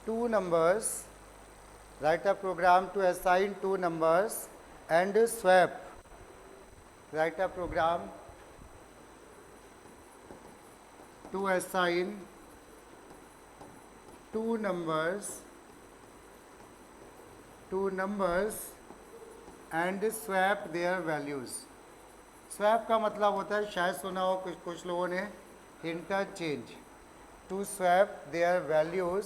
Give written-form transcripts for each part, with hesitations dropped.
two numbers, write a program to assign two numbers and swap. Write a program to assign two numbers and swap their values. Swap का मतलब होता है, शायद सुना हो कुछ लोगों ने, interchange. To swap their values,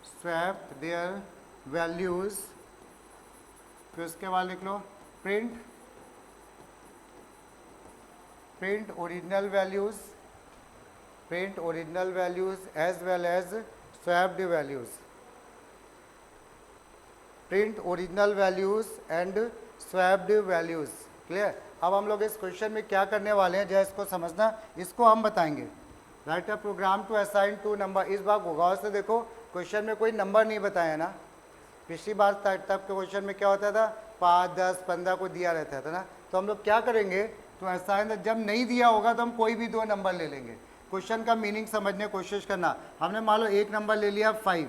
swap their values. फिर उसके बाद लिख लो print original values as well as swapped values. Print original values and swapped values. Clear. अब हम लोग इस क्वेश्चन में क्या करने वाले हैं, जरा इसको समझना, इसको हम बताएंगे. Write a program to assign to number. इस बार गौर से देखो, क्वेश्चन में कोई नंबर नहीं बताया ना. पिछली बार तब के क्वेश्चन में क्या होता था, 5, 10, 15 को दिया रहता था ना. तो हम लोग क्या करेंगे, तो असाइन जब नहीं दिया होगा तो हम कोई भी दो नंबर ले लेंगे. क्वेश्चन का मीनिंग समझने की कोशिश करना. हमने मान लो एक नंबर ले लिया 5,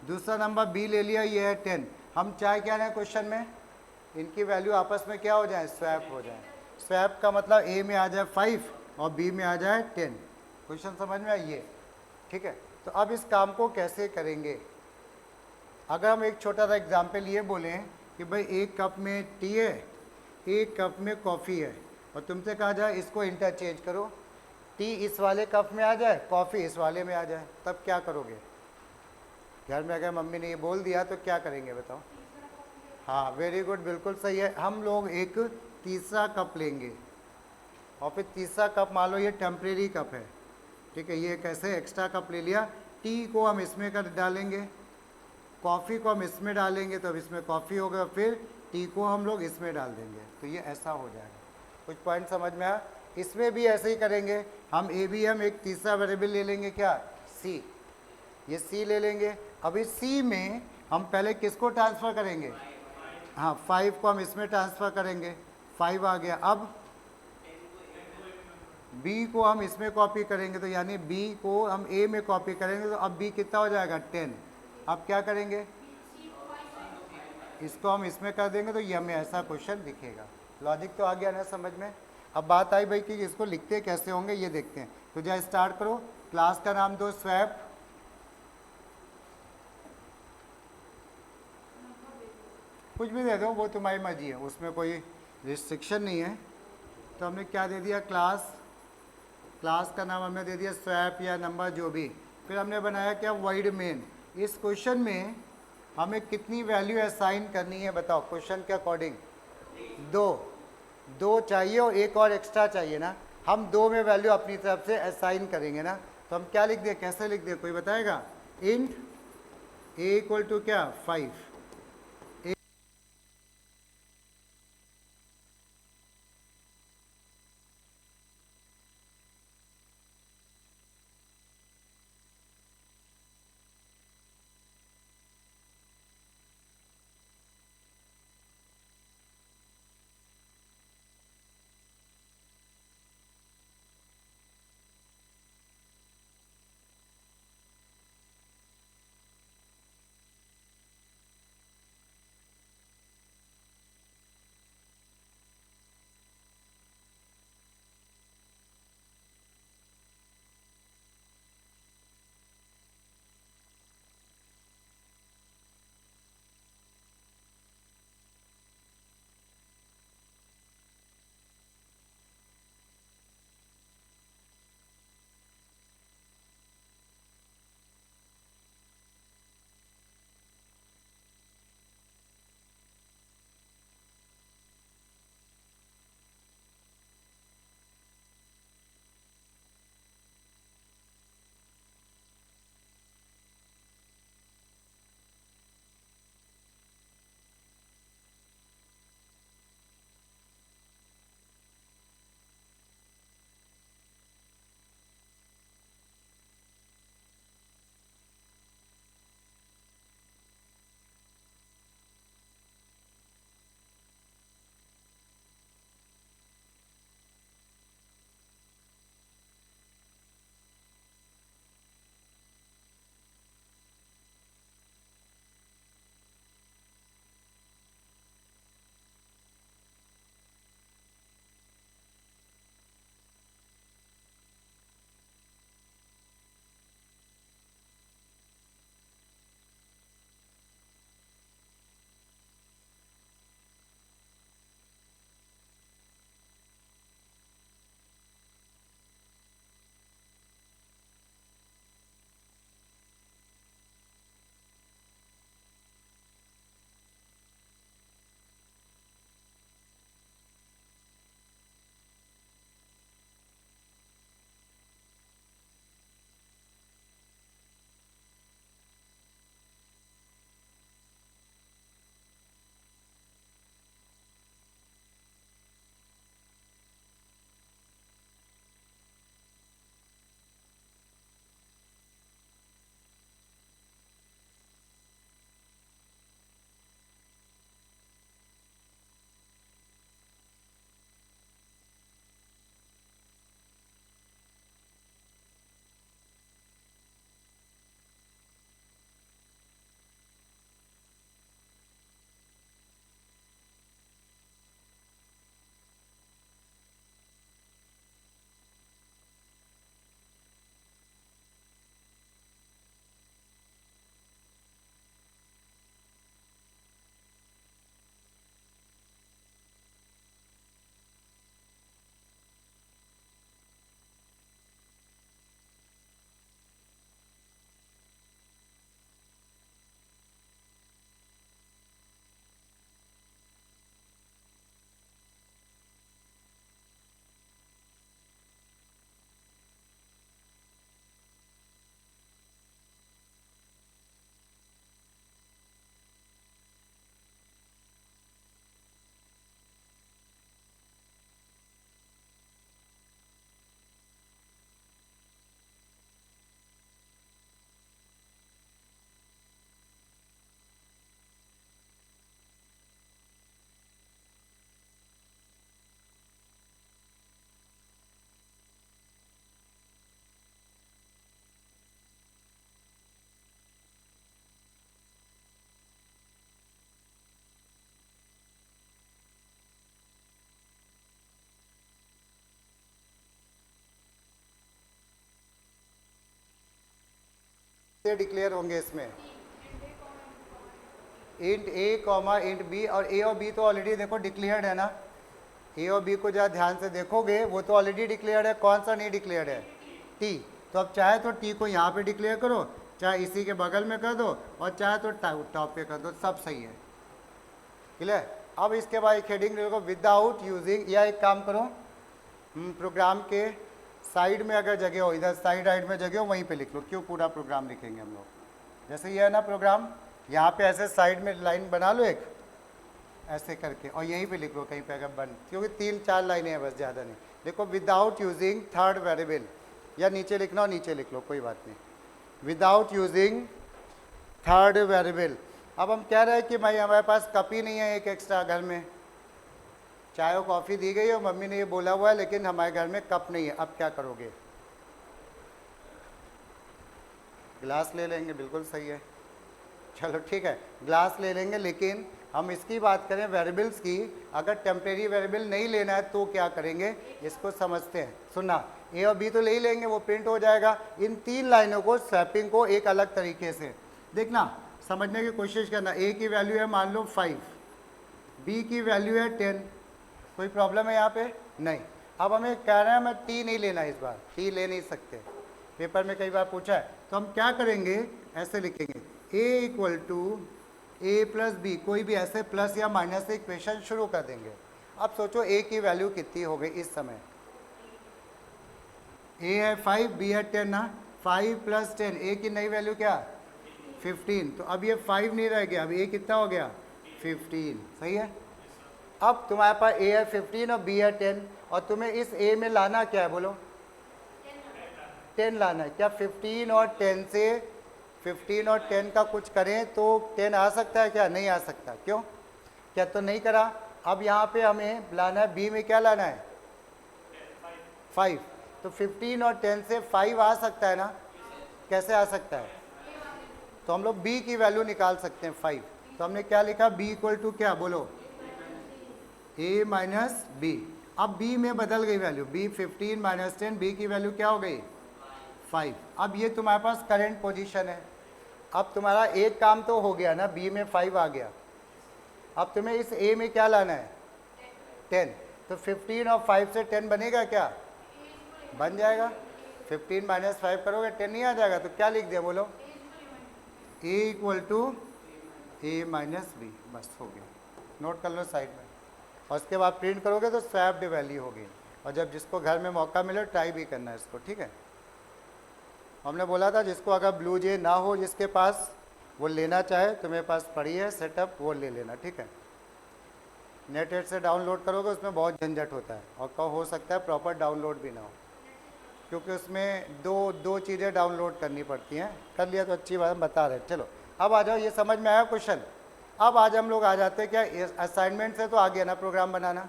दूसरा नंबर बी ले लिया, ये है 10. हम चाहे क्या रहे क्वेश्चन में, इनकी वैल्यू आपस में क्या हो जाए, स्वैप हो जाए. स्वैप का मतलब ए में आ जाए 5 और बी में आ जाए 10. क्वेश्चन समझ में आइए. ठीक है. तो अब इस काम को कैसे करेंगे. अगर हम एक छोटा सा एग्जाम्पल ये बोलें कि भाई एक कप में टी है, एक कप में कॉफ़ी है, और तुमसे कहा जाए इसको इंटरचेंज करो, टी इस वाले कप में आ जाए, कॉफ़ी इस वाले में आ जाए, तब क्या करोगे. घर में अगर मम्मी ने ये बोल दिया तो क्या करेंगे बताओ. हाँ, वेरी गुड, बिल्कुल सही है. हम लोग एक तीसरा कप लेंगे, और फिर तीसरा कप मान लो ये टेम्परेरी कप है. ठीक है, ये कैसे एक्स्ट्रा कप ले लिया. टी को हम इसमें कर डालेंगे, कॉफ़ी को हम इसमें डालेंगे, तो अब इसमें कॉफ़ी होगा, फिर टी को हम लोग इसमें डाल देंगे, तो ये ऐसा हो जाएगा. कुछ पॉइंट समझ में आया. इसमें भी ऐसे ही करेंगे. हम हम एक तीसरा वेरिएबल ले लेंगे, क्या, सी. ये सी ले लेंगे. अभी सी में हम पहले किसको ट्रांसफ़र करेंगे, हाँ 5 को हम इसमें ट्रांसफ़र करेंगे, 5 आ गया. अब बी को हम इसमें कॉपी करेंगे, तो यानी बी को हम ए में कॉपी करेंगे, तो अब बी कितना हो जाएगा, 10. अब क्या करेंगे, इसको हम इसमें कर देंगे, तो ये हमें ऐसा क्वेश्चन दिखेगा. लॉजिक तो आ गया ना समझ में. अब बात आई भाई कि इसको लिखते कैसे होंगे, ये देखते हैं. तो जरा स्टार्ट करो. क्लास का नाम दो स्वैप. कुछ भी दे दो, वो तुम्हारी मर्जी है, उसमें कोई रिस्ट्रिक्शन नहीं है. तो हमने क्या दे दिया, क्लास का नाम हमने दे दिया स्वैप या नंबर जो भी. फिर हमने बनाया क्या, वॉइड मेन. इस क्वेश्चन में हमें कितनी वैल्यू असाइन करनी है बताओ, क्वेश्चन के अकॉर्डिंग. दो चाहिए और एक और एक्स्ट्रा चाहिए ना. हम 2 में वैल्यू अपनी तरफ से असाइन करेंगे ना. तो हम क्या लिख दें, कैसे लिख दें, कोई बताएगा. इंट ए इक्वल टू क्या, 5. किससे डिक्लेयर होंगे इसमें? इंट ए कॉमा इंट बी, और ए और बी तो ऑलरेडी देखो डिक्लेयर्ड है ना। ए और बी को जहाँ ध्यान से देखोगे वो तो ऑलरेडी डिक्लेयर्ड है, कौन सा नहीं डिक्लेयर्ड है? टी। तो अब चाहे तो टी को यहाँ पे डिक्लेयर करो, चाहे इसी के बगल में कर दो, और चाहे तो टॉप पे कर दो, सब सही है। क्लियर? अब इसके बाद एक हेडिंग देखो, विदाउट यूजिंग, या एक काम करो, प्रोग्राम के साइड में अगर जगह हो, इधर साइड राइट में जगह हो, वहीं पे लिख लो। क्यों पूरा प्रोग्राम लिखेंगे हम लोग? जैसे ये है ना प्रोग्राम, यहाँ पे ऐसे साइड में लाइन बना लो एक ऐसे करके, और यहीं पे लिख लो कहीं पे अगर बन, क्योंकि 3-4 लाइनें हैं बस, ज़्यादा नहीं। देखो विदाउट यूजिंग थर्ड वेरिएबल, या नीचे लिखना हो नीचे लिख लो, कोई बात नहीं। Without using third variable. अब हम कह रहे हैं कि भाई हमारे पास कप ही नहीं है एक एक्स्ट्रा घर में, चाय और कॉफ़ी दी गई है, मम्मी ने ये बोला हुआ है, लेकिन हमारे घर में कप नहीं है। अब क्या करोगे? ग्लास ले लेंगे, बिल्कुल सही है। चलो ठीक है, ग्लास ले लेंगे, लेकिन हम इसकी बात करें वेरिएबल्स की, अगर टेम्परेरी वेरिएबल नहीं लेना है तो क्या करेंगे, इसको समझते हैं। सुनना, ए और बी तो ले ही लेंगे, वो प्रिंट हो जाएगा। इन 3 लाइनों को स्वैपिंग को एक अलग तरीके से देखना, समझने की कोशिश करना। ए की वैल्यू है मान लो 5, बी की वैल्यू है 10, कोई प्रॉब्लम है यहाँ पे? नहीं। अब हमें कह रहे हैं हमें टी नहीं लेना, इस बार टी ले नहीं सकते, पेपर में कई बार पूछा है। तो हम क्या करेंगे, ऐसे लिखेंगे A equal to A plus B, कोई भी ऐसे प्लस या माइनस से इक्वेशन शुरू कर देंगे। अब सोचो ए की वैल्यू कितनी हो गई इस समय? ए है 5, बी है 10 ना, 5 प्लस 10, ए की नई वैल्यू क्या? 15। तो अब ये 5 नहीं रह गया, अब ए कितना हो गया? 15। सही है। अब तुम्हारे पास ए है 15 और बी है 10, और तुम्हें इस ए में लाना क्या है बोलो? 10 लाना है। क्या 15 और 10 से 15 और 10 का कुछ करें तो 10 आ सकता है क्या? नहीं आ सकता। क्यों? क्या तो नहीं करा। अब यहाँ पे हमें लाना है, बी में क्या लाना है? 5। तो 15 और 10 से 5 आ सकता है ना? कैसे आ सकता है? तो हम लोग बी की वैल्यू निकाल सकते हैं 5। तो हमने क्या लिखा, बी इक्वल टू क्या बोलो? ए माइनस बी। अब बी में बदल गई वैल्यू, बी 15 माइनस 10, बी की वैल्यू क्या हो गई? 5। अब ये तुम्हारे पास करंट पोजीशन है। अब तुम्हारा एक काम तो हो गया ना, बी में 5 आ गया। अब तुम्हें इस ए में क्या लाना है? 10। तो 15 और 5 से 10 बनेगा क्या? बन जाएगा। 15 माइनस 5 करोगे 10 नहीं आ जाएगा। तो क्या लिख दिया बोलो? A equal to A minus B. बस हो गया, नोट कर लो साइड में। और उसके बाद प्रिंट करोगे तो स्वैप्ड वैल्यू होगी। और जब जिसको घर में मौका मिले ट्राई भी करना है इसको, ठीक है। हमने बोला था जिसको अगर ब्लू जे ना हो जिसके पास, वो लेना चाहे तो मेरे पास पड़ी है सेटअप, वो ले लेना, ठीक है। नेट से डाउनलोड करोगे उसमें बहुत झंझट होता है, और कब हो सकता है प्रॉपर डाउनलोड भी ना हो, क्योंकि उसमें दो चीज़ें डाउनलोड करनी पड़ती हैं। कर लिया तो अच्छी बात, हम बता रहे हैं। चलो अब आ जाओ, ये समझ में आया क्वेश्चन। अब आज हम लोग आ जाते हैं क्या, असाइनमेंट से तो आ गया ना प्रोग्राम बनाना,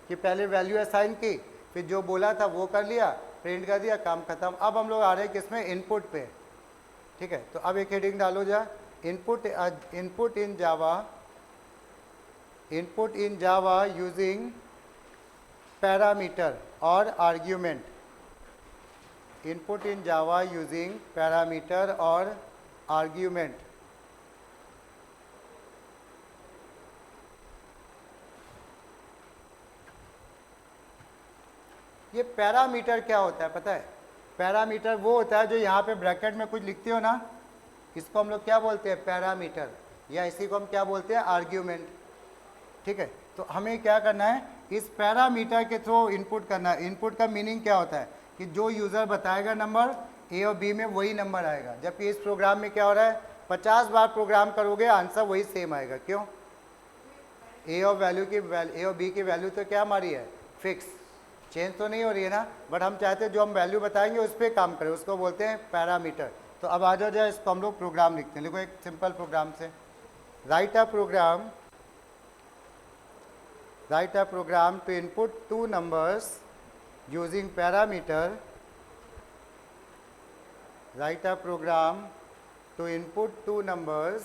कि पहले वैल्यू असाइन की, फिर जो बोला था वो कर लिया, प्रिंट कर दिया, काम खत्म। अब हम लोग आ रहे हैं किसमें, इनपुट पे, ठीक है। तो अब एक हेडिंग डालो जा, input in Java using parameter और argument. Input in Java using parameter और आर्ग्यूमेंट। ये पैरामीटर क्या होता है पता है? पैरामीटर वो होता है जो यहाँ पे ब्रैकेट में कुछ लिखते हो ना, इसको हम लोग क्या बोलते हैं? पैरामीटर, या इसी को हम क्या बोलते हैं? आर्ग्यूमेंट, ठीक है। तो हमें क्या करना है, इस पैरामीटर के थ्रू इनपुट करना है। इनपुट का मीनिंग क्या होता है कि जो यूज़र बताएगा नंबर ए और बी में वही नंबर आएगा। जबकि इस प्रोग्राम में क्या हो रहा है, 50 बार प्रोग्राम करोगे आंसर वही सेम आएगा। क्यों? ए और बी की वैल्यू तो क्या हमारी है? फिक्स, चेंज तो नहीं हो रही है ना। बट हम चाहते हैं जो हम वैल्यू बताएंगे उस पर काम करें, उसको बोलते हैं पैरामीटर। तो अब आ जाओ, इसको हम लोग प्रोग्राम लिखते हैं। देखो एक सिंपल प्रोग्राम से, write a program to input 2 numbers using parameter। Write a program to input 2 numbers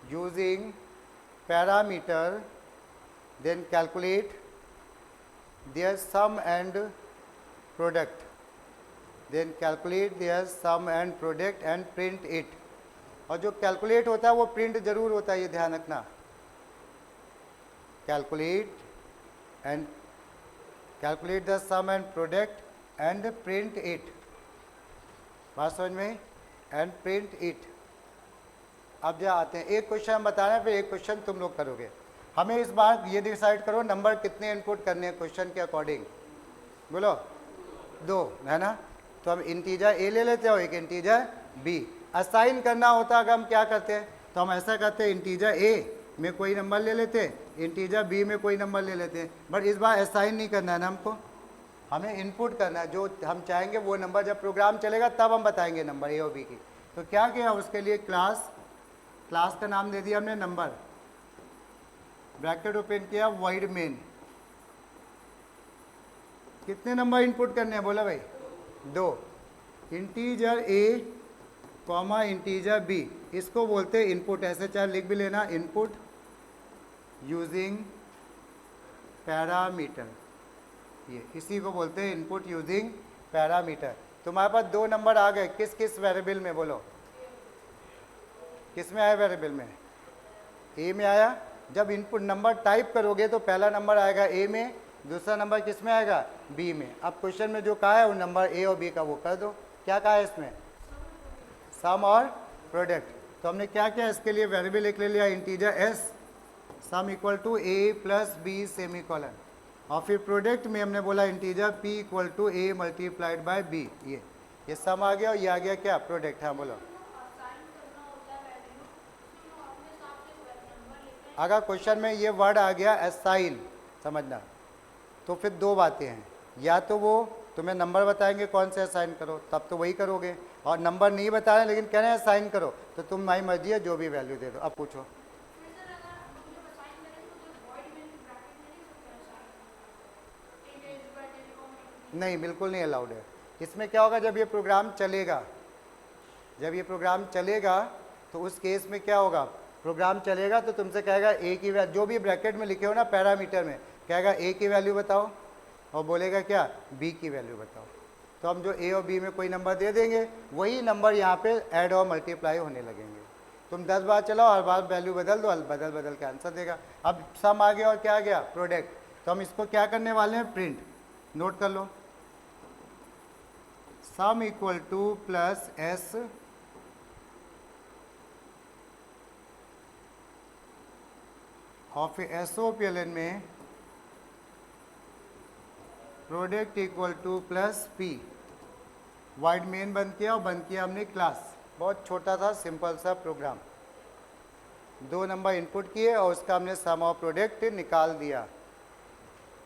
using parameter, then calculate their sum and product, and print it। और जो कैलकुलेट होता है वो प्रिंट जरूर होता है, ये ध्यान रखना। Calculate and calculate the sum and product and print it, बात समझ में, एंड प्रिंट इट। अब जो आते हैं, एक क्वेश्चन हम बता रहे हैं, फिर एक क्वेश्चन तुम लोग करोगे। हमें इस बार ये डिसाइड करो नंबर कितने इनपुट करने हैं क्वेश्चन के अकॉर्डिंग, बोलो 2 है ना। तो हम इंटीजर ए ले लेते हो, एक इंटीजर बी। असाइन करना होता अगर हम क्या करते हैं, तो हम ऐसा करते हैं, इंटीजर ए में कोई नंबर ले लेते हैं, इंटीजर बी में कोई नंबर ले लेते हैं। बट इस बार असाइन नहीं करना है ना हमको, हमें इनपुट करना है, जो हम चाहेंगे वो नंबर जब प्रोग्राम चलेगा तब हम बताएंगे नंबर ए और बी की। तो क्या किया उसके लिए, क्लास का नाम दे दिया हमने नंबर, ब्रैकेट ओपन किया, वाइड मेन। कितने नंबर इनपुट करने हैं बोला भाई, 2। Integer a comma integer B, इसको बोलते हैं इनपुट। ऐसे चाहे लिख भी लेना, इनपुट यूजिंग पैरामीटर, ये इसी को बोलते हैं इनपुट यूजिंग पैरामीटर। तुम्हारे पास 2 नंबर आ गए, किस किस वेरिएबल में बोलो, किस में आया वेरिएबल में, ए में आया। जब इनपुट नंबर टाइप करोगे तो पहला नंबर आएगा ए में, दूसरा नंबर किस में आएगा, बी में। अब क्वेश्चन में जो कहा है वो नंबर ए और बी का वो कर दो। क्या कहा है इसमें, सम और प्रोडक्ट। तो हमने क्या किया, इसके लिए वेरिएबल एक ले लिया, integer S, sum equal to A plus B semicolon, और फिर प्रोडक्ट में हमने बोला integer P equal to A multiplied by B. ये सम आ गया और ये आ गया क्या, प्रोडक्ट। हाँ बोलो। अगर क्वेश्चन में ये वर्ड आ गया असाइन, समझना, तो फिर 2 बातें हैं, या तो वो तुम्हें नंबर बताएंगे कौन से असाइन करो, तब तो वही करोगे, और नंबर नहीं बता रहे लेकिन कह रहे हैं असाइन करो, तो तुम्हारी मर्जी है, जो भी वैल्यू दे दो। अब पूछो। नहीं, बिल्कुल नहीं अलाउड है। इसमें क्या होगा, जब ये प्रोग्राम चलेगा, जब ये प्रोग्राम चलेगा तो उस केस में क्या होगा, प्रोग्राम चलेगा तो तुमसे कहेगा ए की वैल्यू, जो भी ब्रैकेट में लिखे हो ना पैरामीटर में, कहेगा ए की वैल्यू बताओ, और बोलेगा क्या, बी की वैल्यू बताओ। तो हम जो ए और बी में कोई नंबर दे देंगे, वही नंबर यहाँ पे ऐड और मल्टीप्लाई होने लगेंगे। तुम 10 बार चलाओ, हर बार वैल्यू बदल दो, बदल के आंसर देगा। अब सम आ गया और क्या आ गया, प्रोडक्ट। तो हम इसको क्या करने वाले हैं, प्रिंट। नोट कर लो, sum equal to plus S और फिर एसओपीएलएन में product equal to plus P. Void main बंद किया और बंद किया हमने क्लास। बहुत छोटा था, सिंपल सा प्रोग्राम। 2 नंबर इनपुट किए और उसका हमने सम और प्रोडक्ट निकाल दिया।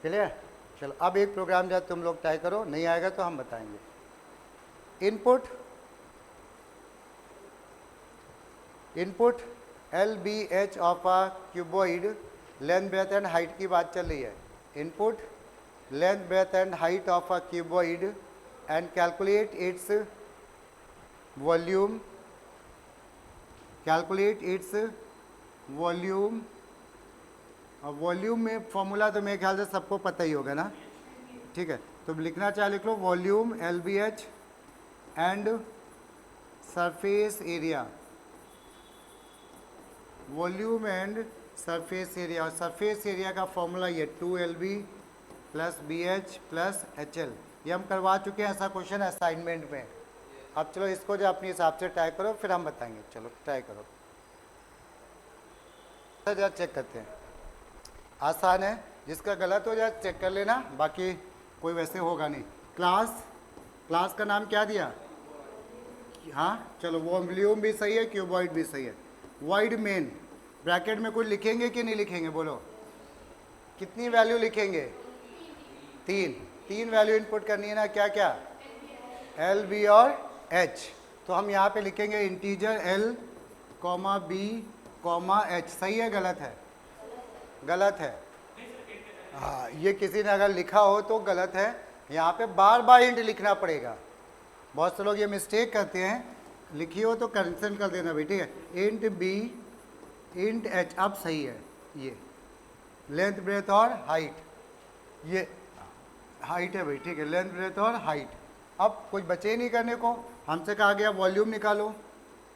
क्लियर। चलो अब एक प्रोग्राम जब तुम लोग ट्राई करो, नहीं आएगा तो हम बताएंगे। Input L B H of a cuboid, length breadth and height की बात चल रही है। Input length breadth and height of a cuboid and calculate its volume, calculate its volume. और वॉल्यूम में फॉर्मूला तो मेरे ख्याल से सबको पता ही होगा ना, ठीक है। तो लिखना चाहे लिख लो, volume L B H and surface area, volume and surface area. और सरफेस एरिया का फॉर्मूला ये 2LB plus BH plus HL। ये हम करवा चुके हैं, ऐसा क्वेश्चन असाइनमेंट में। अब चलो इसको जो अपने हिसाब से ट्राई करो, फिर हम बताएंगे। चलो ट्राई करो, जरा चेक करते हैं। आसान है, जिसका गलत हो जाए चेक कर लेना, बाकी कोई वैसे होगा नहीं। क्लास का नाम क्या दिया, हाँ चलो, वॉल्यूम भी सही है, क्यूबॉइड भी सही है। वाइड मेन ब्रैकेट में कुछ लिखेंगे कि नहीं लिखेंगे, बोलो कितनी वैल्यू लिखेंगे, 3 वैल्यू इनपुट करनी है ना। क्या क्या, एल बी और एच। तो हम यहाँ पे लिखेंगे integer L comma B comma H. सही है गलत है, गलत है। हाँ, ये किसी ने अगर लिखा हो तो गलत है। यहाँ पे बार बार इंट लिखना पड़ेगा। बहुत से लोग ये मिस्टेक करते हैं, लिखी हो तो करेक्शन कर देना भाई, ठीक है। इंट बी इंट एच, अब सही है। ये लेंथ ब्रेथ और हाइट, ये हाइट है भाई, ठीक है, लेंथ ब्रेथ और हाइट। अब कुछ बचे नहीं करने को, हमसे कहा गया वॉल्यूम निकालो।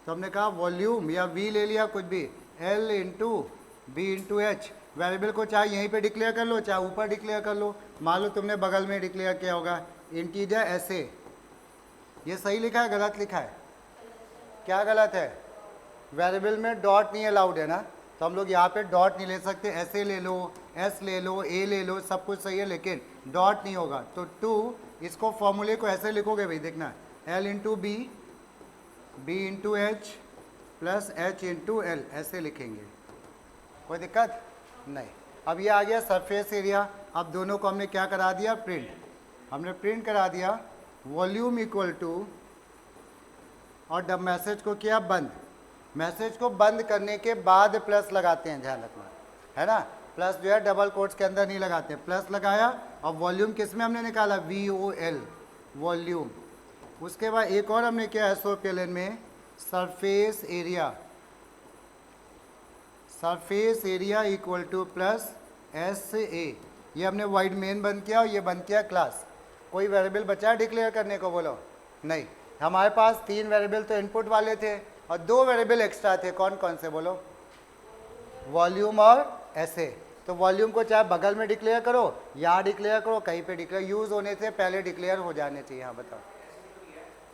तो हमने कहा वॉल्यूम या वी ले लिया कुछ भी, L into B into H. Variable को चाहे यहीं पे डिक्लेयर कर लो चाहे ऊपर डिक्लेयर कर लो। मान लो तुमने बगल में डिक्लेयर किया होगा इंटीजर ऐसे, ये सही लिखा है गलत लिखा है? क्या गलत है? वेरिएबल में डॉट नहीं अलाउड है ना, तो हम लोग यहाँ पे डॉट नहीं ले सकते। ऐसे ले लो, एस ले लो, ए ले लो, सब कुछ सही है लेकिन डॉट नहीं होगा। तो 2 इसको फॉर्मूले को ऐसे लिखोगे भाई, देखना L into B, B into H plus H into L, ऐसे लिखेंगे। कोई दिक्कत नहीं। अब ये आ गया सरफेस एरिया। अब दोनों को हमने क्या करा दिया, प्रिंट। हमने प्रिंट करा दिया वॉल्यूम इक्वल टू, और जब मैसेज को किया बंद। मैसेज को बंद करने के बाद प्लस लगाते हैं, ध्यान रखना है ना। प्लस जो है डबल कोट्स के अंदर नहीं लगाते, प्लस लगाया और वॉल्यूम किस में हमने निकाला, VOL वॉल्यूम। उसके बाद एक और हमने किया SOPLN में surface area, surface area equal to plus SA। ये हमने वाइड मेन बंद किया और ये बंद किया क्लास। कोई वेरिएबल बचा डिक्लेयर करने को, बोलो नहीं। हमारे पास 3 वेरिएबल तो इनपुट वाले थे और 2 वेरिएबल एक्स्ट्रा थे। कौन कौन से बोलो, वॉल्यूम और SA। तो वॉल्यूम को चाहे बगल में डिक्लेयर करो या डिक्लेयर करो, कहीं पे डिक्लेयर, यूज़ होने से पहले डिक्लेयर हो जाने चाहिए। हाँ बताओ,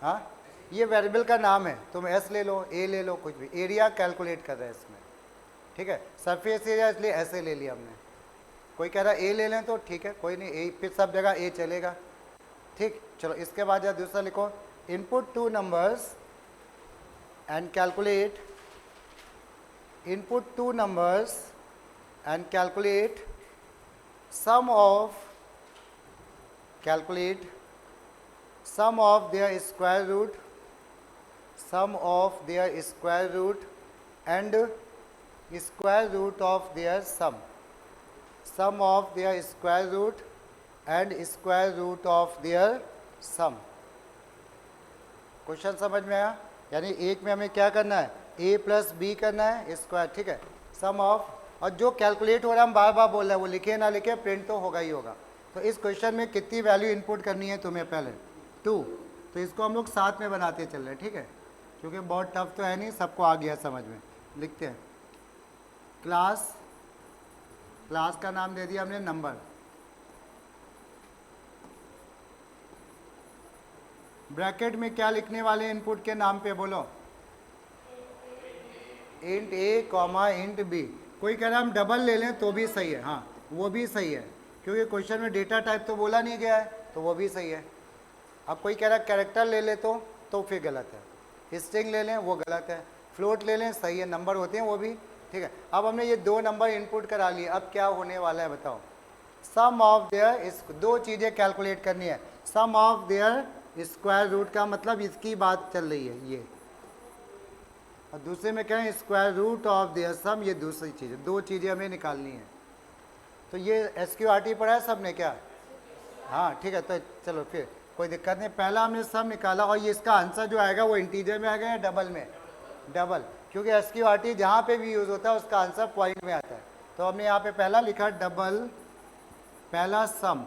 हाँ ये वेरिएबल का नाम है, तुम S ले लो, A ले लो, कुछ भी। एरिया कैलकुलेट कर रहे हैं इसमें, ठीक है। सरफेस एरिया इसलिए ऐसे ले लिया हमने। कोई कह रहा A ले लें तो ठीक है, कोई नहीं, A फिर सब जगह A चलेगा, ठीक। चलो इसके बाद जब दूसरा लिखो, input 2 numbers and calculate, input 2 numbers and calculate sum of their square root, sum of their square root and square root of their sum, sum of their square root and square root of their sum। Question समझ में आया? यानी एक में हमें क्या करना है, A प्लस बी करना है स्क्वायर, ठीक है। सम ऑफ, और जो कैलकुलेट हो रहा है हम बार बार बोल रहे हैं, वो लिखे ना लिखे प्रिंट तो होगा ही होगा। तो इस क्वेश्चन में कितनी वैल्यू इनपुट करनी है तुम्हें, पहले 2। तो इसको हम लोग साथ में बनाते चल रहे हैं, ठीक है, क्योंकि बहुत टफ तो है नहीं, सबको आ गया समझ में। लिखते हैं क्लास, क्लास का नाम दे दिया हमने नंबर, ब्रैकेट में क्या लिखने वाले इनपुट के नाम पे, बोलो int A comma int B। कोई कह रहा है हम डबल ले लें तो भी सही है, हाँ वो भी सही है, क्योंकि क्वेश्चन में डेटा टाइप तो बोला नहीं गया है, तो वो भी सही है। अब कोई कह रहा है कैरेक्टर ले ले तो फिर गलत है, स्ट्रिंग ले लें वो गलत है, फ्लोट ले लें सही है, नंबर होते हैं वो भी, ठीक है। अब हमने ये 2 नंबर इनपुट करा लिए, अब क्या होने वाला है बताओ, सम ऑफ देयर, इस 2 चीज़ें कैलकुलेट करनी है। सम ऑफ देयर स्क्वायर रूट का मतलब इसकी बात चल रही है ये, और दूसरे में कहें स्क्वायर रूट ऑफ देयर सम, ये दूसरी चीज़ है। 2 चीज़ें हमें निकालनी है। तो ये SQRT पढ़ा है सब ने क्या? हाँ ठीक है, तो चलो फिर कोई दिक्कत नहीं। पहला हमने सम निकाला और ये इसका आंसर जो आएगा वो इंटीजर में आएगा या डबल में? डबल, क्योंकि SQRT जहाँ पे भी यूज़ होता है उसका आंसर पॉइंट में आता है। तो हमने यहाँ पे पहला लिखा डबल, पहला sum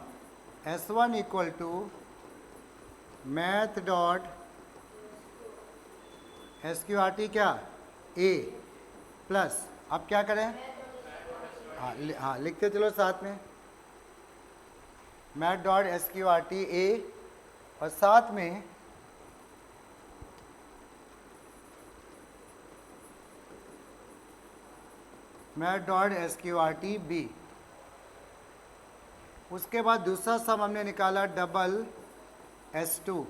S1 equal to math dot SQRT क्या, A प्लस, अब क्या करें, हाँ लिखते चलो साथ में, मैथ डॉट SQRT A, और साथ में मैथ डॉट SQRT B। उसके बाद दूसरा सम हमने निकाला डबल S2।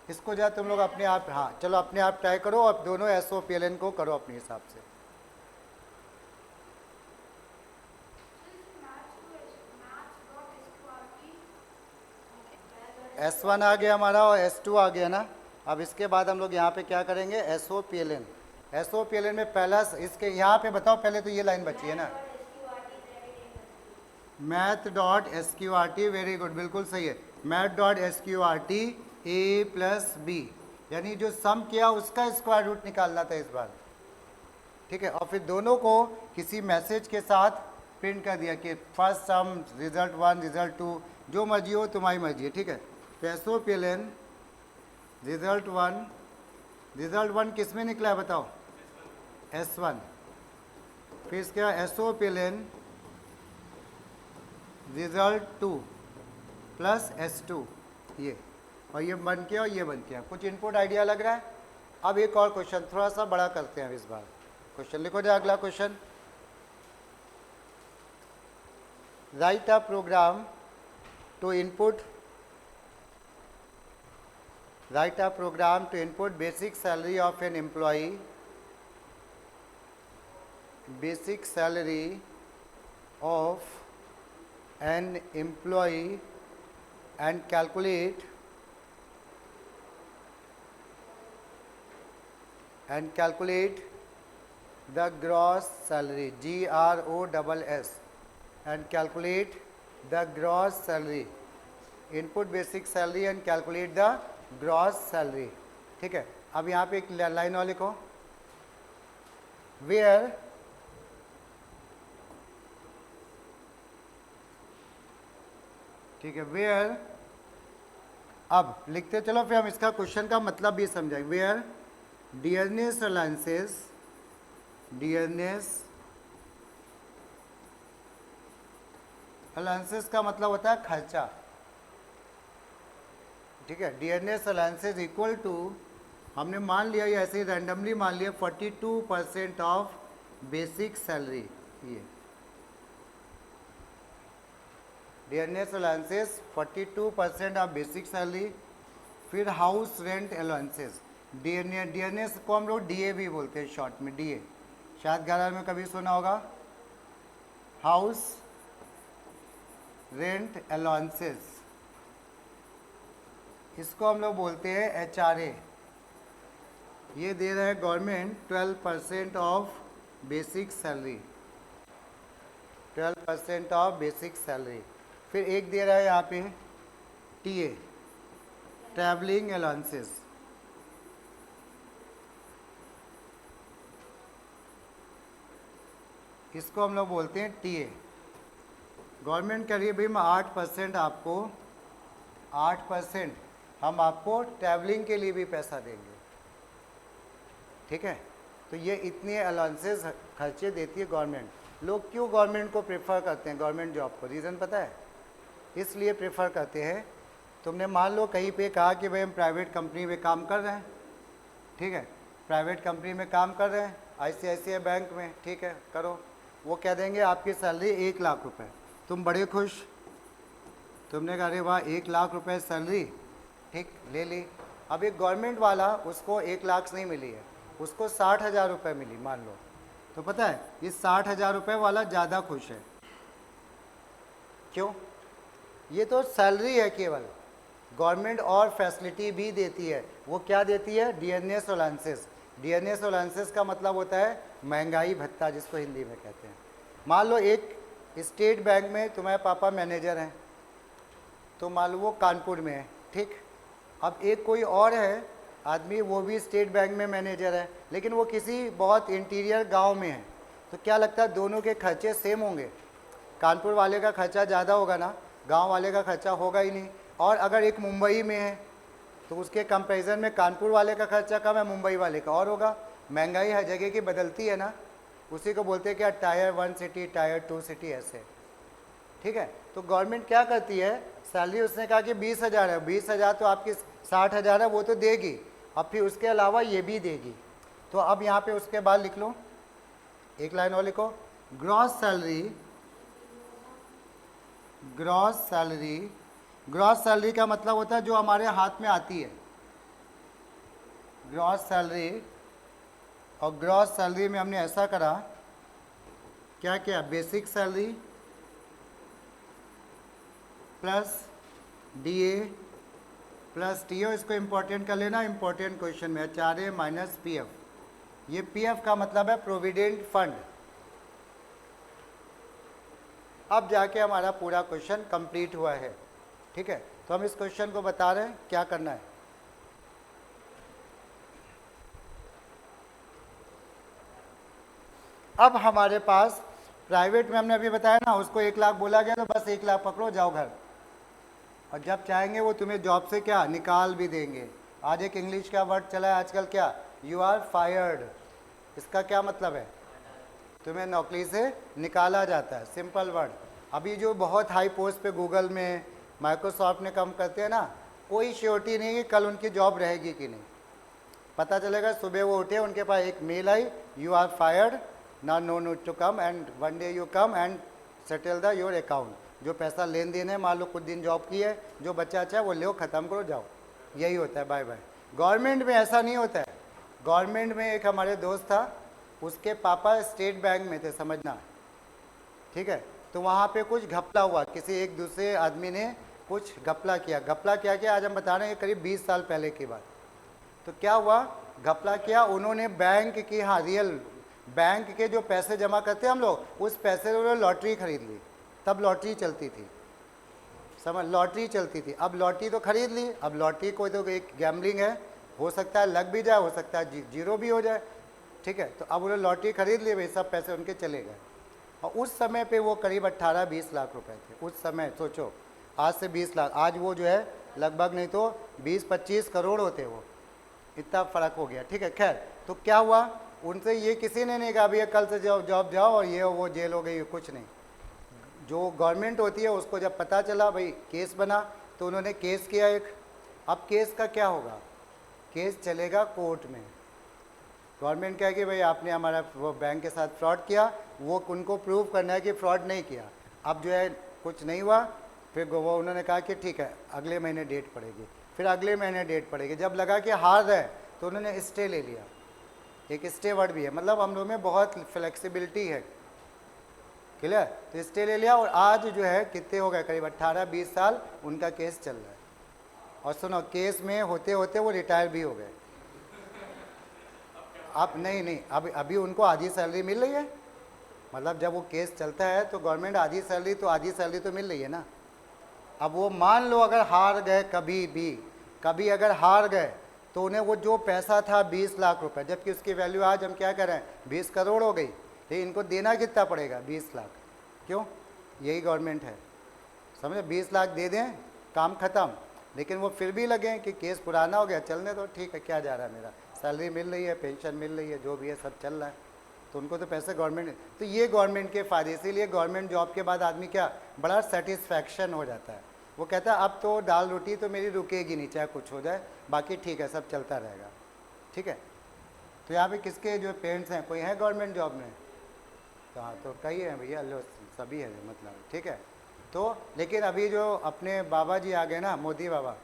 इसको जा तुम लोग अपने आप, हाँ चलो अपने आप ट्राई करो और दोनों SOPLN को करो अपने हिसाब से। S1 आ गया हमारा और S2 आ गया ना। अब इसके बाद हम लोग यहाँ पे क्या करेंगे, SOPLN। SOPLN में पहला इसके यहाँ पे बताओ, पहले तो ये लाइन बची है ना, math dot SQRT, very good, बिल्कुल सही है, math dot SQRT A plus B, यानी जो सम किया उसका स्क्वायर रूट निकालना था इस बार, ठीक है। और फिर दोनों को किसी मैसेज के साथ प्रिंट कर दिया कि फर्स्ट सम, रिजल्ट 1, रिजल्ट 2, जो मर्जी हो तुम्हारी मर्जी है, ठीक है। तो SOPLN रिजल्ट 1 रिजल्ट 1 किस में निकला है बताओ? S1। फिर इसके बाद एसोपिलिन रिजल्ट 2 प्लस S2 ये, और ये बन के और ये बन के। कुछ इनपुट आइडिया लग रहा है? अब एक और क्वेश्चन थोड़ा सा बड़ा करते हैं इस बार। क्वेश्चन लिखो जाए अगला question. Write a program to input basic salary of an employee, basic salary of an employee and calculate the gross salary, GROSS, and calculate the gross salary, input basic salary and calculate the gross salary। ठीक है, अब यहाँ पे एक line और लिखो, where ठीक है, वेयर, अब लिखते चलो फिर हम इसका क्वेश्चन का मतलब भी समझाएंगे। वेयर डियरनेस अलाउंसेस का मतलब होता है खर्चा। ठीक है, डियरनेस अलाउंसेस इक्वल टू, हमने मान लिया ये ऐसे ही रैंडमली मान लिया 42% ऑफ बेसिक सैलरी। ये dearness allowances 42% of basic salary. फिर हाउस रेंट अलाउंसेस, डियरनेस को हम लोग DA भी बोलते हैं शॉर्ट में, DA, शायद घर में कभी सुना होगा। हाउस रेंट अलाउंसेस, इसको हम लोग बोलते हैं HRA। ये दे रहा है government 12% of basic salary, 12% of basic salary. फिर एक दे रहा है यहाँ पे TA, ट्रैवलिंग अलाउंसेस, इसको हम लोग बोलते हैं TA। गवर्नमेंट कह रही है भाई मैं 8% आपको, 8% हम आपको ट्रैवलिंग के लिए भी पैसा देंगे। ठीक है, तो ये इतने अलाउंसेस खर्चे देती है गवर्नमेंट। लोग क्यों गवर्नमेंट को प्रेफर करते हैं, गवर्नमेंट जॉब को? रीज़न पता है? इसलिए प्रेफर करते हैं, तुमने मान लो कहीं पे कहा कि भाई हम प्राइवेट कंपनी में काम कर रहे हैं, ठीक है, प्राइवेट कंपनी में काम कर रहे हैं, ICICI बैंक में, ठीक है, करो। वो कह देंगे आपकी सैलरी 1 लाख रुपए, तुम बड़े खुश, तुमने कहा अरे वाह 1 लाख रुपए सैलरी, ठीक, ले ली। अब एक गवर्नमेंट वाला, उसको 1 लाख नहीं मिली है, उसको 60,000 रुपये मिली मान लो, तो पता है ये 60,000 रुपये वाला ज़्यादा खुश है। क्यों? ये तो सैलरी है केवल, गवर्नमेंट और फैसिलिटी भी देती है। वो क्या देती है? Dearness allowances. डियरनेस अलाउंसेस का मतलब होता है महंगाई भत्ता, जिसको हिंदी में कहते हैं। मान लो एक स्टेट बैंक में तुम्हारे पापा मैनेजर हैं, तो मान लो वो कानपुर में है, ठीक। अब एक कोई और है आदमी, वो भी स्टेट बैंक में मैनेजर है, लेकिन वो किसी बहुत इंटीरियर गांव में है, तो क्या लगता है दोनों के खर्चे सेम होंगे? कानपुर वाले का खर्चा ज़्यादा होगा ना, गांव वाले का खर्चा होगा ही नहीं। और अगर एक मुंबई में है तो उसके कंपैरिजन में कानपुर वाले का खर्चा कम है, मुंबई वाले का और होगा। महंगाई हर जगह की बदलती है ना, उसी को बोलते हैं क्या, टायर 1 सिटी, टायर 2 सिटी, ऐसे, ठीक है। तो गवर्नमेंट क्या करती है, सैलरी उसने कहा कि 20,000 है, 20,000 तो आपकी 60,000 है, वो तो देगी, अब फिर उसके अलावा ये भी देगी। तो अब यहाँ पे उसके बाद लिख लो, एक लाइन और लिखो, gross salary, gross salary, gross salary का मतलब होता है जो हमारे हाथ में आती है, ग्रॉस सैलरी। और ग्रॉस सैलरी में हमने ऐसा करा, क्या क्या, basic salary plus DA plus TO, इसको इंपॉर्टेंट कर लेना, इंपॉर्टेंट क्वेश्चन में HRA माइनस PF। ये PF का मतलब है प्रोविडेंट फंड। अब जाके हमारा पूरा क्वेश्चन कंप्लीट हुआ है, ठीक है। तो हम इस क्वेश्चन को बता रहे हैं क्या करना है। अब हमारे पास प्राइवेट में हमने अभी बताया ना, उसको 1 लाख बोला गया, तो बस 1 लाख पकड़ो, जाओ घर, और जब चाहेंगे वो तुम्हें जॉब से क्या निकाल भी देंगे। आज एक इंग्लिश का वर्ड चला है आजकल, क्या, यू आर फायर्ड। इसका क्या मतलब है, तुम्हें नौकरी से निकाला जाता है, सिंपल वर्ड। अभी जो बहुत हाई पोस्ट पे गूगल में, माइक्रोसॉफ्ट में काम करते हैं ना, कोई श्योरिटी नहीं है कि कल उनकी जॉब रहेगी कि नहीं। पता चलेगा सुबह वो उठे, उनके पास एक मेल आई, यू आर फायर्ड, ना no no to come and one day you come and settle the your account. जो पैसा लेन देन है, मान लो कुछ दिन जॉब की है, जो बच्चा अच्छा है वो लो, ख़त्म करो, जाओ। यही होता है, बाय बाय। गवर्नमेंट में ऐसा नहीं होता है। गवर्नमेंट में एक हमारे दोस्त था, उसके पापा स्टेट बैंक में थे, समझना, ठीक है। तो वहाँ पे कुछ घपला हुआ, किसी एक दूसरे आदमी ने कुछ घपला किया। घपला क्या किया आज हम बता रहे हैं, करीब 20 साल पहले की बात। तो क्या हुआ, घपला किया उन्होंने बैंक की, हाँ रियल बैंक के जो पैसे जमा करते हैं हम लोग, उस पैसे से उन्होंने लॉटरी खरीद ली। तब लॉटरी चलती थी, समझ, लॉटरी चलती थी। अब लॉटरी तो खरीद ली, अब लॉटरी कोई तो एक गैम्बलिंग है, हो सकता है लग भी जाए, हो सकता है जीरो भी हो जाए, ठीक है। तो अब उन्होंने लॉटरी खरीद ली, वही सब पैसे उनके चले गए। और उस समय पे वो करीब 18-20 लाख रुपए थे उस समय। सोचो, आज से 20 लाख, आज वो जो है लगभग नहीं तो 20-25 करोड़ होते, वो इतना फ़र्क हो गया, ठीक है। खैर, तो क्या हुआ, उनसे ये किसी ने नहीं कहा भैया कल से जॉब जाओ और ये वो जेल हो गई, कुछ नहीं। जो गवर्नमेंट होती है उसको जब पता चला, भाई केस बना, तो उन्होंने केस किया एक। अब केस का क्या होगा, केस चलेगा कोर्ट में। गवर्नमेंट क्या है कि भाई आपने हमारा वो बैंक के साथ फ्रॉड किया, वो उनको प्रूव करना है कि फ्रॉड नहीं किया। अब जो है कुछ नहीं हुआ, फिर वो उन्होंने कहा कि ठीक है अगले महीने डेट पड़ेगी, फिर अगले महीने डेट पड़ेगी। जब लगा कि हार रहे तो उन्होंने स्टे ले लिया। एक स्टे वर्ड भी है, मतलब हम लोग में बहुत फ्लेक्सिबिलिटी है, क्लियर। तो स्टे ले लिया और आज जो है कितने हो गए, करीब 18-20 साल उनका केस चल रहा है। और सुनो, केस में होते होते वो रिटायर भी हो गए। अब नहीं, अभी उनको आधी सैलरी मिल रही है। मतलब जब वो केस चलता है तो गवर्नमेंट आधी सैलरी तो मिल रही है ना। अब वो मान लो अगर हार गए, कभी अगर हार गए, तो उन्हें वो जो पैसा था 20 लाख रुपए, जबकि उसकी वैल्यू आज हम क्या करें 20 करोड़ हो गई, तो इनको देना कितना पड़ेगा, 20 लाख। क्यों, यही गवर्नमेंट है, समझे। 20 लाख दे दें, काम ख़त्म। लेकिन वो फिर भी लगे कि केस पुराना हो गया, चलने दो, ठीक है, क्या जा रहा है, मेरा सैलरी मिल रही है, पेंशन मिल रही है, जो भी है सब चल रहा है, तो उनको तो पैसे गवर्नमेंट। तो ये गवर्नमेंट के फ़ायदे, इसीलिए गवर्नमेंट जॉब के बाद आदमी क्या, बड़ा सेटिस्फैक्शन हो जाता है। वो कहता है अब तो दाल रोटी तो मेरी रुकेगी नहीं, चाहे कुछ हो जाए, बाकी ठीक है, सब चलता रहेगा, ठीक है। तो यहाँ पे किसके जो पेरेंट्स हैं, कोई है गवर्नमेंट जॉब में? तो हाँ, तो कई हैं भैया, लो सभी है मतलब, ठीक है। तो लेकिन अभी जो अपने बाबा जी आ गए ना, मोदी बाबा,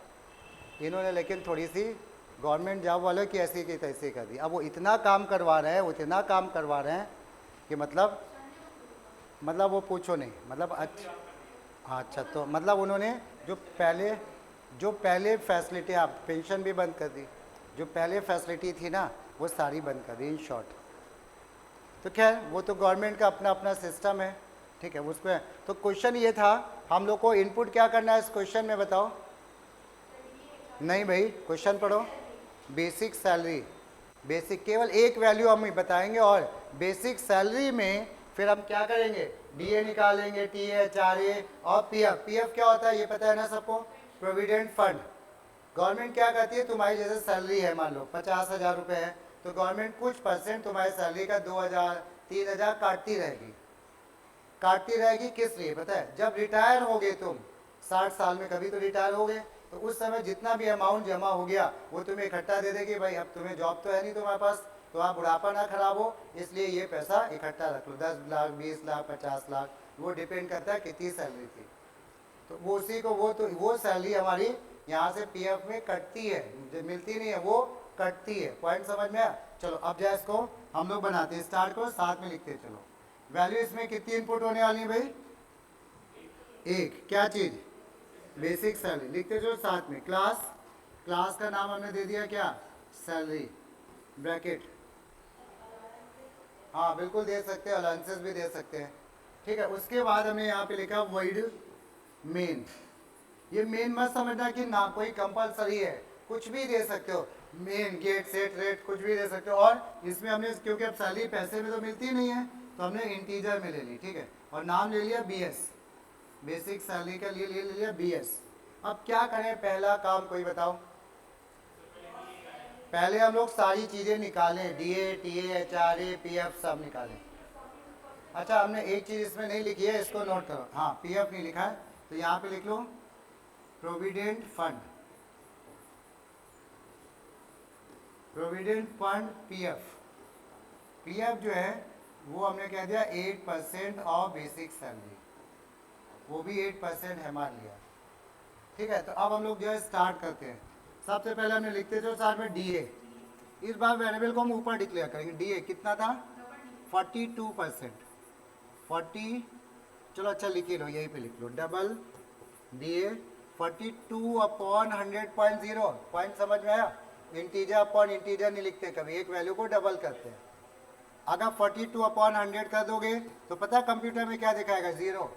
इन्होंने लेकिन थोड़ी सी गवर्नमेंट जॉब वालों की ऐसी की तैसी कर दी। अब वो इतना काम करवा रहे हैं, इतना काम करवा रहे हैं कि मतलब वो पूछो नहीं, मतलब अच्छा, हाँ अच्छा। तो मतलब उन्होंने जो पहले फैसिलिटी, आप पेंशन भी बंद कर दी, जो पहले फैसिलिटी थी ना वो सारी बंद कर दी, इन शॉर्ट। तो खैर वो तो गवर्नमेंट का अपना अपना सिस्टम है, ठीक है, उसको है। तो क्वेश्चन ये था, हम लोग को इनपुट क्या करना है इस क्वेश्चन में, बताओ। नहीं भाई, क्वेश्चन पढ़ो। बेसिक सैलरी, बेसिक केवल एक वैल्यू हम बताएंगे, और बेसिक सैलरी में फिर हम क्या करेंगे, डीए निकालेंगे, टीए, आरए और पीएफ। पीएफ क्या होता है ये पता है ना सबको, प्रोविडेंट फंड। गवर्नमेंट क्या कहती है, तुम्हारी जैसे सैलरी है, मान लो 50,000 रुपये है, तो गवर्नमेंट कुछ परसेंट तुम्हारी सैलरी का 2,000-3,000 काटती रहेगी। किस लिए पता है, जब रिटायर हो गए तुम 60 साल में, कभी तो रिटायर हो गए, तो उस समय जितना भी अमाउंट जमा हो गया वो तुम्हें इकट्ठा दे देगी। भाई अब तुम्हें जॉब तो है नहीं तुम्हारे पास, तो आप बुढ़ापा ना खराब हो, इसलिए ये पैसा इकट्ठा रख लो, 10 लाख 20 लाख 50 लाख, वो डिपेंड करता है कितनी सैलरी थी। तो वो उसी को वो सैलरी हमारी यहाँ से पीएफ में कटती है, जो मिलती नहीं है वो कटती है। पॉइंट समझ में आया? चलो अब जाए इसको हम लोग बनाते हैं, स्टार्ट करो, साथ में लिखते चलो। वैल्यू इसमें कितनी इनपुट होने वाली है भाई, एक। क्या चीज़, बेसिक सैलरी। लिखते चलो साथ में, क्लास का नाम हमने दे दिया क्या, सैलरी, ब्रैकेट, हाँ बिल्कुल दे सकते हैं, अलाउंसेस भी दे सकते हैं, ठीक है। उसके बाद हमने यहाँ पे लिखा वॉइड मेन। ये मेन मत समझना कि ना कोई कंपलसरी है, कुछ भी दे सकते हो, मेन, गेट, सेट, रेट, कुछ भी दे सकते हो। और इसमें हमने, क्योंकि अब सैलरी पैसे में तो मिलती नहीं है, तो हमने इंटीजर में ले ली, ठीक है, और नाम ले लिया बीएस, बेसिक सैलरी का लिए ले लिया बीएस। अब क्या करें, पहला काम कोई बताओ। पहले हम लोग सारी चीज़ें निकालें, DA, TA, HRA, PF सब निकालें। अच्छा, हमने एक चीज़ इसमें नहीं लिखी है, इसको नोट करो। हाँ, PF नहीं लिखा है तो यहाँ पे लिख लो provident fund, provident fund PF। PF जो है वो हमने कह दिया 8% ऑफ बेसिक सैलरी, वो भी 8% है मान लिया। ठीक है, तो अब हम लोग जो है स्टार्ट करते हैं। सबसे पहले हमने लिखते थे साथ में DA। इस बार वेरिएबल को हम ऊपर डिक्लेयर करेंगे। DA कितना था? 42%। 40, चलो अच्छा लिख ही लो, यहीं पे लिख लो, डबल DA 42/100.0। पॉइंट समझ में आया? इंटीजर अपॉन इंटीजर नहीं लिखते कभी, एक वैल्यू को डबल करते हैं। अगर 42/100 कर दोगे तो पता है कंप्यूटर में क्या दिखाएगा? 0,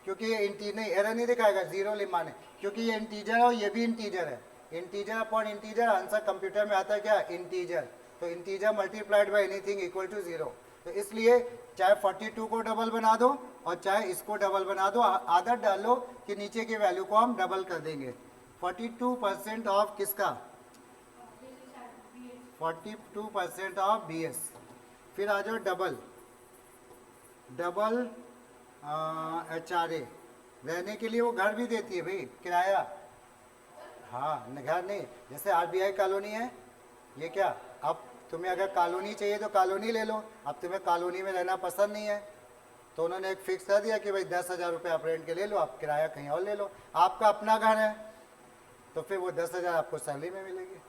क्योंकि ये इंटीजर नहीं, एरर नहीं दिखाएगा, 0 माने, क्योंकि ये इंटीजर है और ये भी इंटीजर है। Integer upon integer answer computer में आता है क्या? इंटीजर। तो integer multiplied by anything equal to 0। तो इसलिए चाहे 42 को डबल बना दो और चाहे इसको डबल बना दो, आदत डाल लो कि नीचे की वैल्यू को हम डबल कर देंगे। 42% ऑफ किसका? 42% ऑफ BS। फिर आ जाओ डबल HRA। रहने के लिए वो घर भी देती है भाई, किराया। हाँ, घर नहीं, जैसे RBI कॉलोनी है, ये क्या, अब तुम्हें अगर कॉलोनी चाहिए तो कॉलोनी ले लो। अब तुम्हें कॉलोनी में रहना पसंद नहीं है तो उन्होंने एक फिक्स कर दिया कि भाई 10,000 रुपये आप रेंट के ले लो, आप किराया कहीं और ले लो। आपका अपना घर है तो फिर वो 10,000 आपको सैलरी में मिलेगी,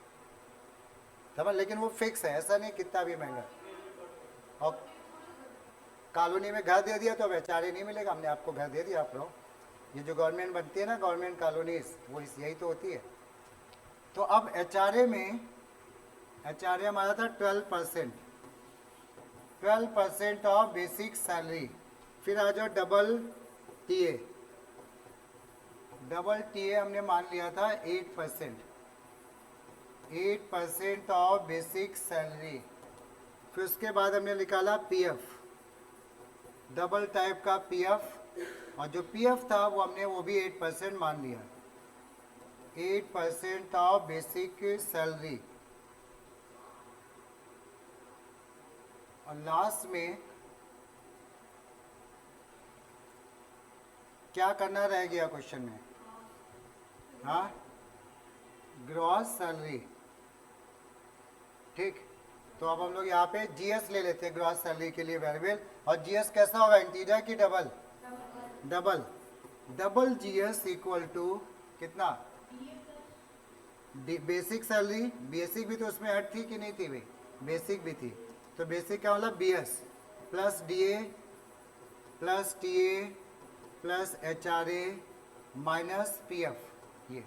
समझ? लेकिन वो फिक्स है, ऐसा नहीं कितना भी महंगा। और कॉलोनी में घर दे दिया तो अब HRA नहीं मिलेगा, हमने आपको घर दे दिया, आप रहो। ये जो गवर्नमेंट बनती है ना, गवर्नमेंट कॉलोनीज, वो यही तो होती है। तो अब HRA में, HRA हमारा था 12% ऑफ बेसिक सैलरी। फिर आ जाओ डबल TA। डबल TA हमने मान लिया था 8% ऑफ बेसिक सैलरी। फिर उसके बाद हमने निकाला PF, डबल टाइप का PF, और जो PF था वो हमने वो भी 8% मान लिया। 8% ऑफ बेसिक सैलरी। और लास्ट में क्या करना रह गया क्वेश्चन में? हाँ, ग्रॉस सैलरी। ठीक, तो अब हम लोग यहाँ पे GS ले लेते हैं ग्रॉस सैलरी के लिए वेरिएबल। और GS कैसा होगा? इंटीजर की double? Double GS equal to कितना? Basic salary. बेसिक भी तो उसमें ऐड थी कि नहीं थी भाई? बेसिक भी थी। तो बेसिक क्या मतलब? BS plus DA plus TA plus HRA minus PF, ये।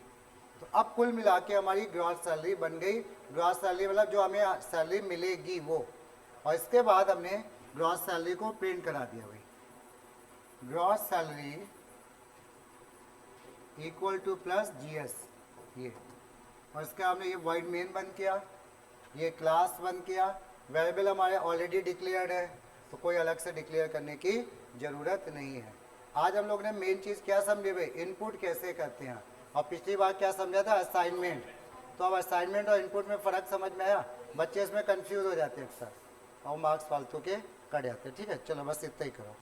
तो अब कुल मिला के हमारी ग्रॉस सैलरी बन गई। ग्रॉस सैलरी मतलब जो हमें सैलरी मिलेगी वो। और इसके बाद हमने ग्रॉस सैलरी को प्रिंट करा दिया भाई, gross salary equal to plus GS, ये। और इसका हमने ये वॉइड मेन बंद किया, ये क्लास बंद किया। वेरिएबल हमारे ऑलरेडी डिक्लेयर्ड है तो कोई अलग से डिक्लेयर करने की ज़रूरत नहीं है। आज हम लोग ने मेन चीज़ क्या समझे भाई? इनपुट कैसे करते हैं। और पिछली बार क्या समझा था? असाइनमेंट। तो अब असाइनमेंट और इनपुट में फ़र्क समझ में आया? बच्चे इसमें कंफ्यूज हो जाते हैं अक्सर और मार्क्स फालतू के कट जाते हैं। ठीक है, चलो बस इतना ही करो।